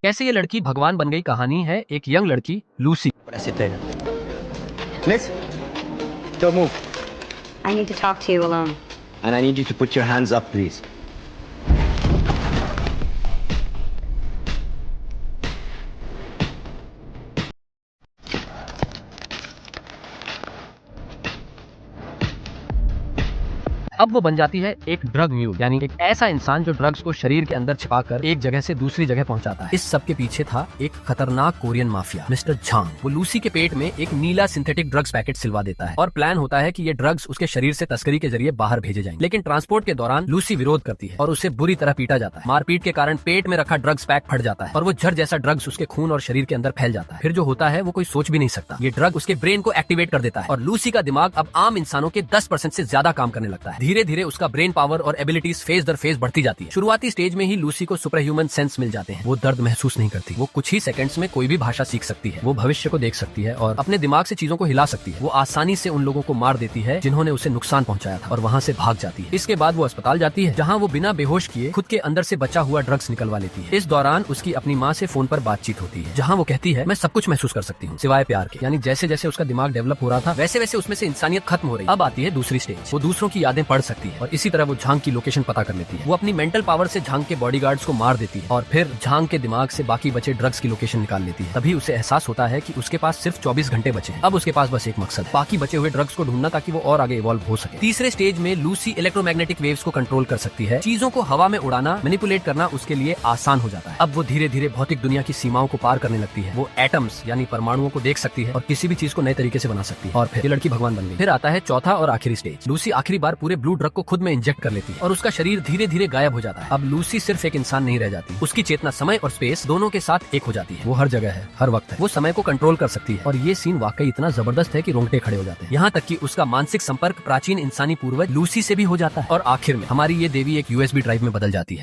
कैसे ये लड़की भगवान बन गई कहानी है एक यंग लड़की Lucy. Miss, don't move. I need to talk to you alone. And I need you to put your hands up, please. अब वो बन जाती है एक ड्रग म्यूल, यानी एक ऐसा इंसान जो ड्रग्स को शरीर के अंदर छिपाकर एक जगह से दूसरी जगह पहुंचाता है। इस सब के पीछे था एक खतरनाक कोरियन माफिया मिस्टर झांग। वो लूसी के पेट में एक नीला सिंथेटिक ड्रग्स पैकेट सिलवा देता है और प्लान होता है कि ये ड्रग्स उसके शरीर से तस्करी के जरिए बाहर भेजे जाएंगे। लेकिन ट्रांसपोर्ट के दौरान लूसी विरोध करती है और उसे बुरी तरह पीटा जाता है। मारपीट के कारण पेट में रखा ड्रग्स पैक फट जाता है और वो झड़ जैसा ड्रग्स उसके खून और शरीर के अंदर फैल जाता है। फिर जो होता है वो कोई सोच भी नहीं सकता। ये ड्रग उसके ब्रेन को एक्टिवेट कर देता है और लूसी का दिमाग अब आम इंसानों के 10% से ज्यादा काम करने लगता है। धीरे धीरे उसका ब्रेन पावर और एबिलिटीज फेज दर फेज बढ़ती जाती है। शुरुआती स्टेज में ही लूसी को सुपर ह्यूमन सेंस मिल जाते हैं। वो दर्द महसूस नहीं करती। वो कुछ ही सेकंड्स में कोई भी भाषा सीख सकती है। वो भविष्य को देख सकती है और अपने दिमाग से चीजों को हिला सकती है। वो आसानी से उन लोगों को मार देती है जिन्होंने उसे नुकसान पहुंचाया था और वहाँ से भाग जाती है। इसके बाद वो अस्पताल जाती है जहाँ वो बिना बेहोश किए खुद के अंदर से बचा हुआ ड्रग्स निकलवा लेती है। इस दौरान उसकी अपनी माँ से फोन पर बातचीत होती है जहाँ वो कहती है मैं सब कुछ महसूस कर सकती हूँ सिवाय प्यार के। यानी जैसे जैसे उसका दिमाग डेवलप हो रहा था वैसे वैसे उसमें से इंसानियत खत्म हो रही। अब आती है दूसरी स्टेज। वो दूसरों की यादें पढ़ सकती है और इसी तरह वो झांग की लोकेशन पता कर लेती है। वो अपनी मेंटल पावर से झांग के बॉडीगार्ड्स को मार देती है और फिर झांग के दिमाग से बाकी बचे ड्रग्स की लोकेशन निकाल लेती है। तभी उसे एहसास होता है कि उसके पास सिर्फ 24 घंटे बचे हैं। अब उसके पास बस एक मकसद है, बाकी बचे हुए ड्रग्स को ढूंढना ताकि वो और आगे इवॉल्व हो सके। तीसरे स्टेज में लूसी इलेक्ट्रोमैग्नेटिक वेव्स को कंट्रोल कर सकती है। चीजों को हवा में उड़ाना, मैनिपुलेट करना उसके लिए आसान हो जाता है। अब वो धीरे धीरे भौतिक दुनिया की सीमाओं को पार करने लगती है। वो एटम्स यानी परमाणुओं को देख सकती है और किसी भी चीज को नए तरीके से बना सकती है। और फिर ये लड़की भगवान बन गई। फिर आता है चौथा और आखिरी स्टेज। लूसी आखिरी बार पूरे ब्लू ड्रग को खुद में इंजेक्ट कर लेती है और उसका शरीर धीरे धीरे गायब हो जाता है। अब लूसी सिर्फ एक इंसान नहीं रह जाती। उसकी चेतना समय और स्पेस दोनों के साथ एक हो जाती है। वो हर जगह है, हर वक्त है। वो समय को कंट्रोल कर सकती है और ये सीन वाकई इतना जबरदस्त है कि रोंगटे खड़े हो जाते हैं। यहाँ तक कि उसका मानसिक संपर्क प्राचीन इंसानी पूर्वज लूसी से भी हो जाता है और आखिर में हमारी ये देवी एक USB ड्राइव में बदल जाती है।